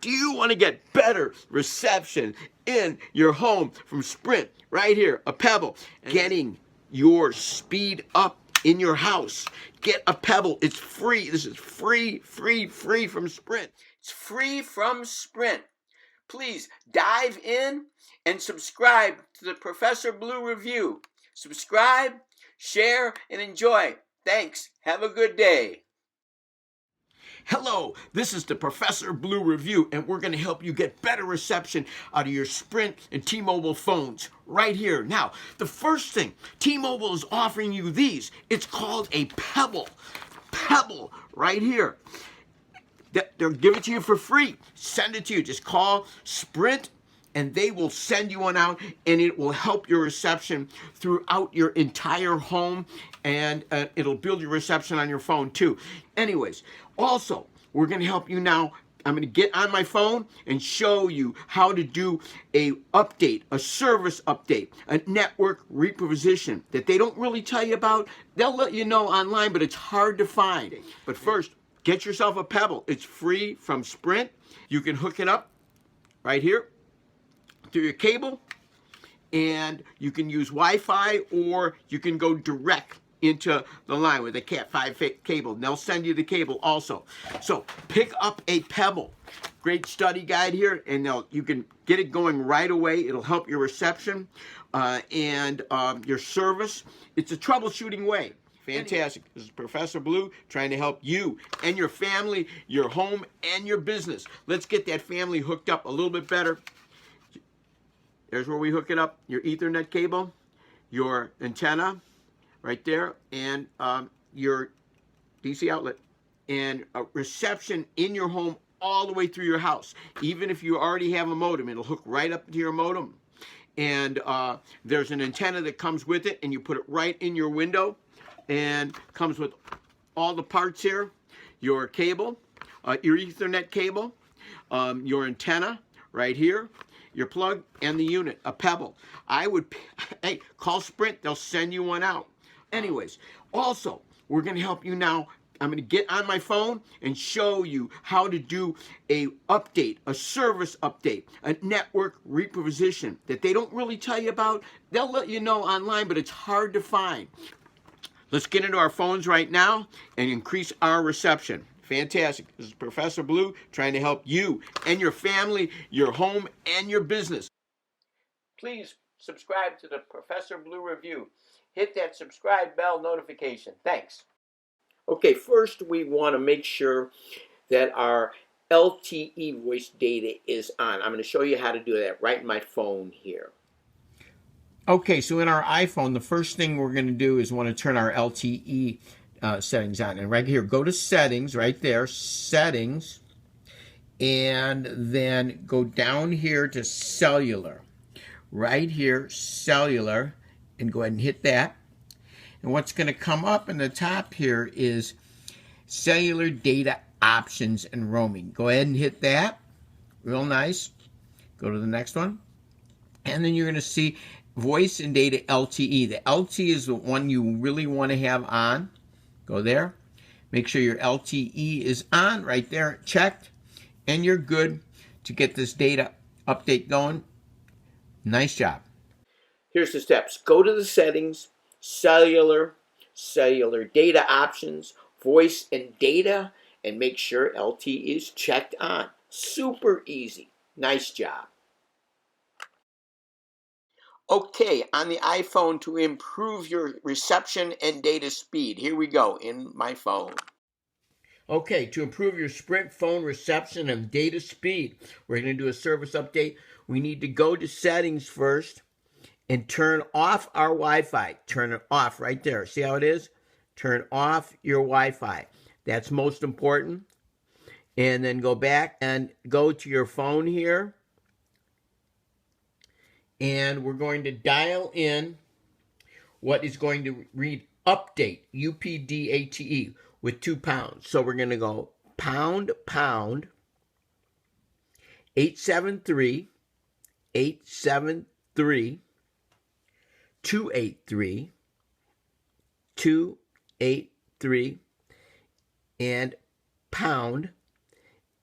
Do you want to get better reception in your home from Sprint? Right here, a Pebble. Getting your speed up in your house. Get a Pebble. It's free. This is free from Sprint. It's free from Sprint. Please dive in and subscribe to the Professor Blue Review. Subscribe, share, and enjoy. Thanks. Have a good day. Hello, this is the Professor Blue Review, and we're going to help you get better reception out of your Sprint and T-Mobile phones right here. Now, the first thing, T-Mobile is offering you these. It's called a Pebble. Pebble, right here. They'll give it to you for free. Send it to you. Just call Sprint, and they will send you one out, and it will help your reception throughout your entire home, and it'll build your reception on your phone too. Anyways, also, we're going to help you now. I'm going to get on my phone and show you how to do a update, a service update, a network reposition that they don't really tell you about. They'll let you know online, but it's hard to find. But first, get yourself a Pebble. It's free from Sprint. You can hook it up right here through your cable, and you can use Wi-Fi, or you can go direct into the line with a Cat 5 cable, and they'll send you the cable also. So pick up a Pebble. Great study guide here, and you can get it going right away. It'll help your reception and your service. It's a troubleshooting way. Fantastic. This is Professor Blue trying to help you and your family, your home, and your business. Let's get that family hooked up a little bit better. There's where we hook it up. Your Ethernet cable, your antenna right there, and your DC outlet, and a reception in your home all the way through your house. Even if you already have a modem, it'll hook right up to your modem. And there's an antenna that comes with it, and you put it right in your window, and comes with all the parts here. Your cable, your Ethernet cable, your antenna right here, your plug, and the unit, a Pebble. Hey, call Sprint, they'll send you one out. Anyways, also, we're going to help you now. I'm going to get on my phone and show you how to do a update, a service update, a network reposition that they don't really tell you about. They'll let you know online, but it's hard to find. Let's get into our phones right now and increase our reception. Fantastic. This is Professor Blue trying to help you and your family, your home, and your business. Please subscribe to the Professor Blue Review. Hit that subscribe bell notification. Thanks. Okay, first we want to make sure that our LTE voice data is on. I'm going to show you how to do that right in my phone here. Okay, so in our iPhone, the first thing we're going to do is want to turn our LTE settings on. And right here, go to settings, right there, settings, and then go down here to cellular. Right here, cellular, and go ahead and hit that. And what's going to come up in the top here is cellular data options and roaming. Go ahead and hit that. Real nice. Go to the next one. And then you're going to see voice and data LTE. The LTE is the one you really want to have on. Go there. Make sure your LTE is on right there, checked, and you're good to get this data update going. Nice job. Here's the steps. Go to the settings, cellular data options, voice and data, and make sure LTE is checked on. Super easy. Nice job. Okay, on the iPhone, to improve your reception and data speed. Here we go in my phone. Okay, to improve your Sprint phone reception and data speed, we're going to do a service update. We need to go to settings first and turn off our Wi-Fi. Turn it off right there. See how it is? Turn off your Wi-Fi. That's most important. And then go back and go to your phone here. And we're going to dial in what is going to read update, UPDATE, with 2 pounds. So we're going to go pound, 873, 283, 283, and pound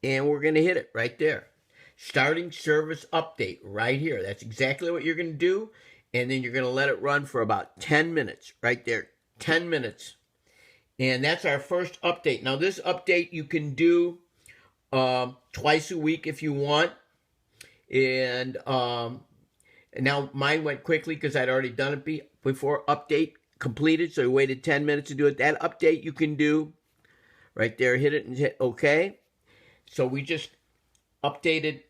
and we're going to hit it right there. Starting service update right here. That's exactly what you're going to do. And then you're going to let it run for about 10 minutes right there. 10 minutes. And that's our first update. Now, this update you can do twice a week if you want. And now mine went quickly because I'd already done it before. Update completed, so I waited 10 minutes to do it. That update you can do right there. Hit it and hit OK. So we just updated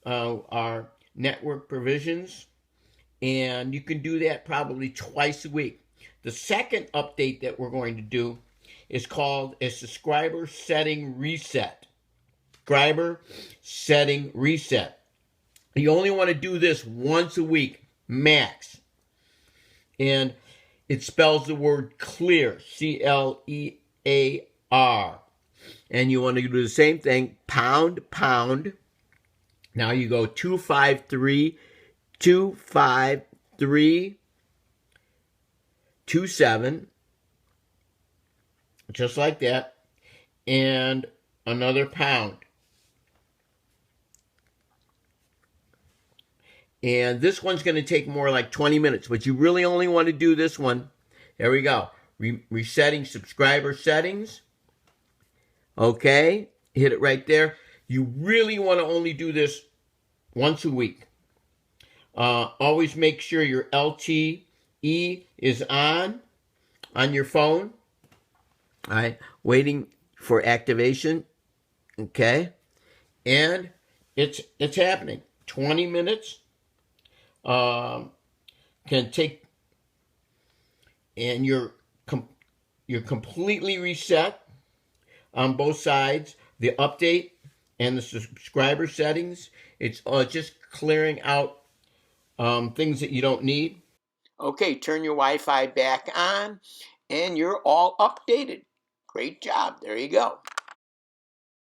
our network provisions, and you can do that probably twice a week. The second update that we're going to do is called a subscriber setting reset. Subscriber setting reset. You only want to do this once a week, max. And it spells the word clear, C-L-E-A-R. And you want to do the same thing, pound, pound. Now you go 253, 253, 27, just like that, and another pound. And this one's going to take more like 20 minutes, but you really only want to do this one. There we go. Resetting subscriber settings. Okay, hit it right there. You really want to only do this once a week. Always make sure your LTE is on your phone. All right, waiting for activation. Okay, and it's happening. 20 minutes can take, and you're completely reset on both sides. The update and the subscriber settings. It's just clearing out things that you don't need. Okay, turn your Wi-Fi back on, and you're all updated. Great job. There you go.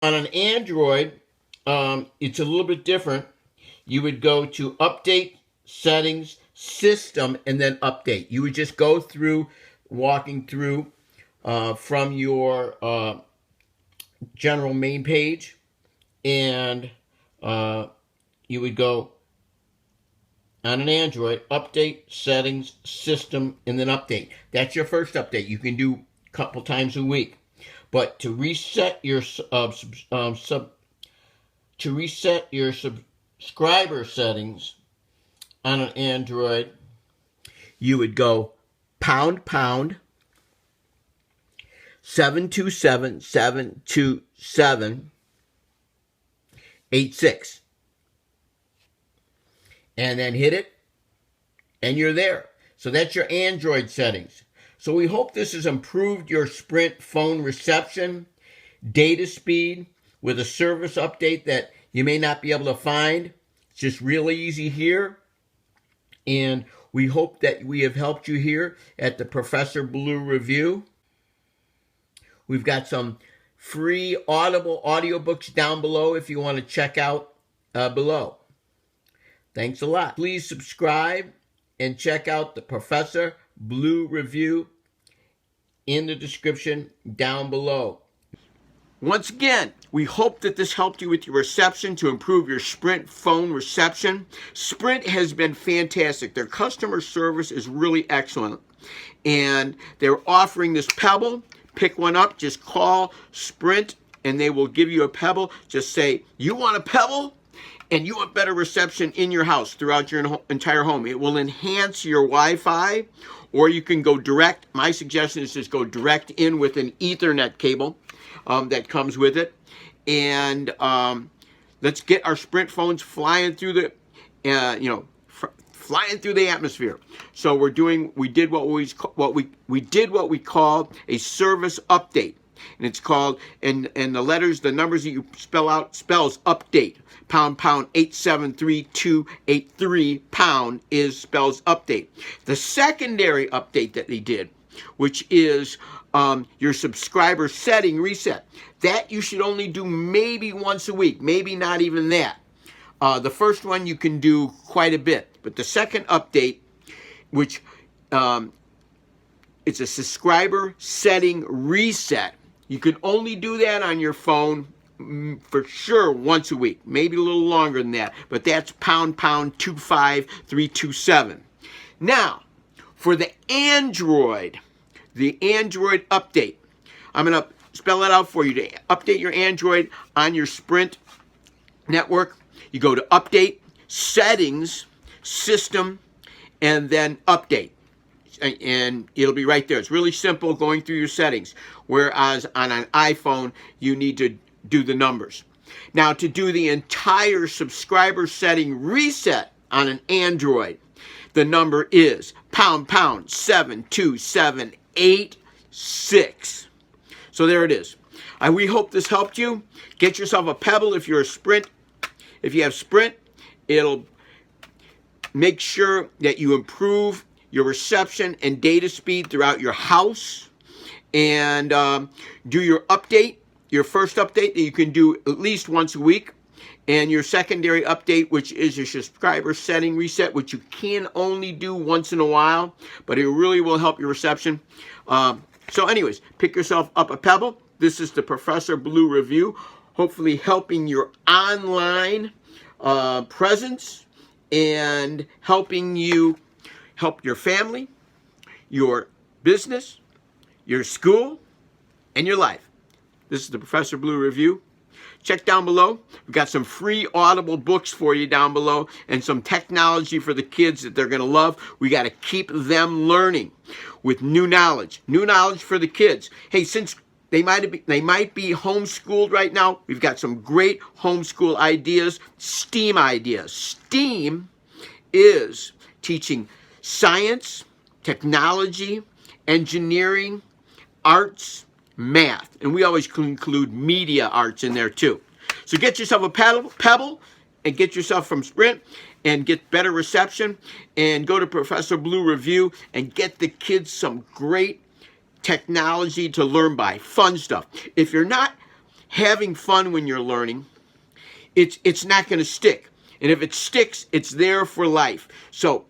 On an Android, it's a little bit different. You would go to Update, Settings, System, and then Update. You would just go through, walking through from your general main page, and you would go on an Android, Update, Settings, System, and then Update. That's your first update. You can do a couple times a week. But to reset your subscriber settings on an Android, you would go pound 727 727 86. And then hit it, and you're there. So that's your Android settings. So we hope this has improved your Sprint phone reception, data speed, with a service update that you may not be able to find. It's just really easy here. And we hope that we have helped you here at the Professor Blue Review. We've got some free Audible audiobooks down below if you want to check out below. Thanks a lot. Please subscribe and check out the Professor Blue Review in the description down below. Once again, we hope that this helped you with your reception to improve your Sprint phone reception. Sprint has been fantastic. Their customer service is really excellent. And they're offering this Pebble. Pick one up. Just call Sprint and they will give you a Pebble. Just say, you want a Pebble? And you want better reception in your house throughout your entire home. It will enhance your Wi-Fi, or you can go direct. My suggestion is just go direct in with an Ethernet cable that comes with it. And let's get our Sprint phones flying through the, flying through the atmosphere. So we did what we call a service update. And it's called, and the letters, the numbers that you spell out, spells update. Pound 873283 pound spells update. The secondary update that they did, which is your subscriber setting reset, that you should only do maybe once a week, maybe not even that. The first one you can do quite a bit, but the second update, which it's a subscriber setting reset, you can only do that on your phone for sure once a week, maybe a little longer than that, but that's pound 25327. Now, for the Android update, I'm going to spell it out for you. To update your Android on your Sprint network, you go to Update, Settings, System, and then Update. And it'll be right there. It's really simple going through your settings, whereas on an iPhone, you need to do the numbers. Now, to do the entire subscriber setting reset on an Android, the number is pound 72786. So there it is. We hope this helped you. Get yourself a Pebble if you're a Sprint. If you have Sprint, it'll make sure that you improve your reception and data speed throughout your house, and do your update, your first update that you can do at least once a week, and your secondary update, which is your subscriber setting reset, which you can only do once in a while, but it really will help your reception. So anyways, pick yourself up a Pebble. This is the Professor Blue Review, hopefully helping your online presence and helping you help your family, your business, your school, and your life. This is the Professor Blue Review. Check down below. We've got some free Audible books for you down below and some technology for the kids that they're going to love. We got to keep them learning with new knowledge for the kids. Hey, since they might be homeschooled right now, we've got some great homeschool ideas, STEAM ideas. STEAM is teaching science, technology, engineering, arts, math. And we always include media arts in there too. So get yourself a Pebble and get yourself from Sprint and get better reception, and go to Professor Blue Review and get the kids some great technology to learn by. Fun stuff. If you're not having fun when you're learning, it's not going to stick. And if it sticks, it's there for life. So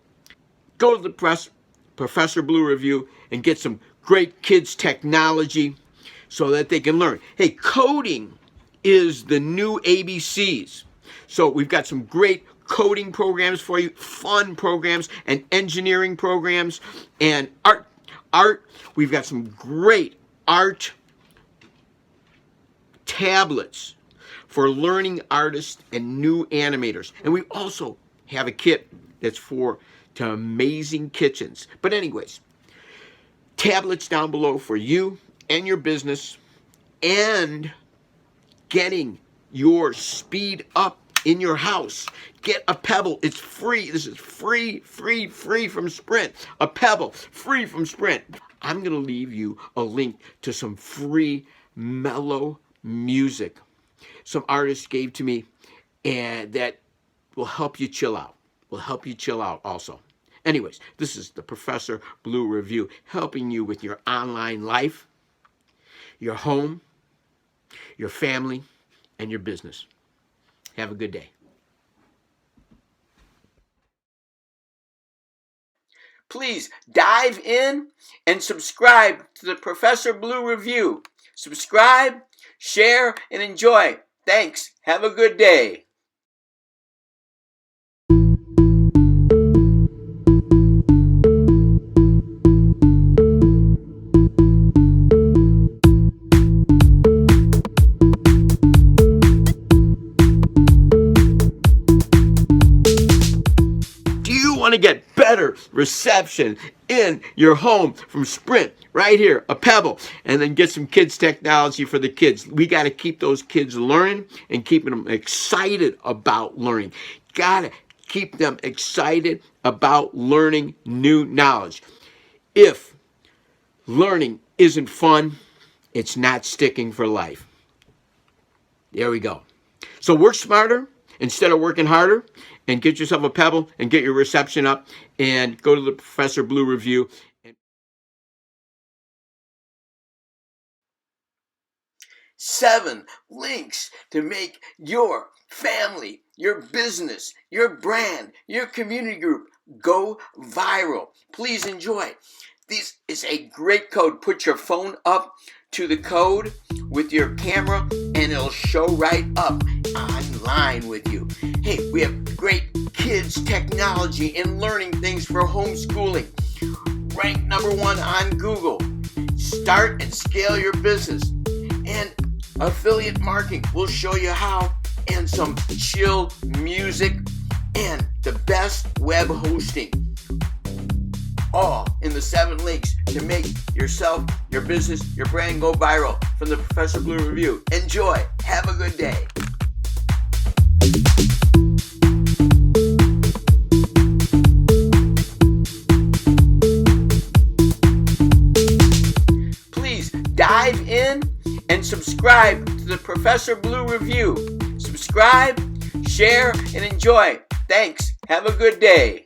go to the Professor Blue Review and get some great kids technology so that they can learn. Hey, coding is the new ABCs. So we've got some great coding programs for you, fun programs, and engineering programs, and art. We've got some great art tablets for learning artists and new animators. And we also have a kit that's to amazing kitchens. But anyways, tablets down below for you and your business, and getting your speed up in your house. Get a Pebble. It's free. This is free from Sprint. A Pebble, free from Sprint. I'm going to leave you a link to some free Mellow music some artists gave to me, and that will help you chill out. Also. Anyways, this is the Professor Blue Review, helping you with your online life, your home, your family, and your business. Have a good day. Please dive in and subscribe to the Professor Blue Review. Subscribe, share, and enjoy. Thanks. Have a good day. Want to get better reception in your home from Sprint? Right here, a Pebble, and then get some kids technology for the kids. We got to keep those kids learning and keeping them excited about learning. Got to keep them excited about learning new knowledge. If learning isn't fun, it's not sticking for life. There we go. So work smarter instead of working harder, and get yourself a Pebble and get your reception up, and go to the Professor Blue Review. 7 links to make your family, your business, your brand, your community group go viral. Please enjoy. This is a great code. Put your phone up to the code with your camera and it'll show right up online with you. Hey, we have great kids technology and learning things for homeschooling. Ranked #1 on Google. Start and scale your business. And affiliate marketing will show you how, and some chill music and the best web hosting. All in the 7 links to make yourself, your business, your brand go viral from the Professor Blue Review. Enjoy. Have a good day. Please dive in and subscribe to the Professor Blue Review. Subscribe, share, and enjoy. Thanks. Have a good day.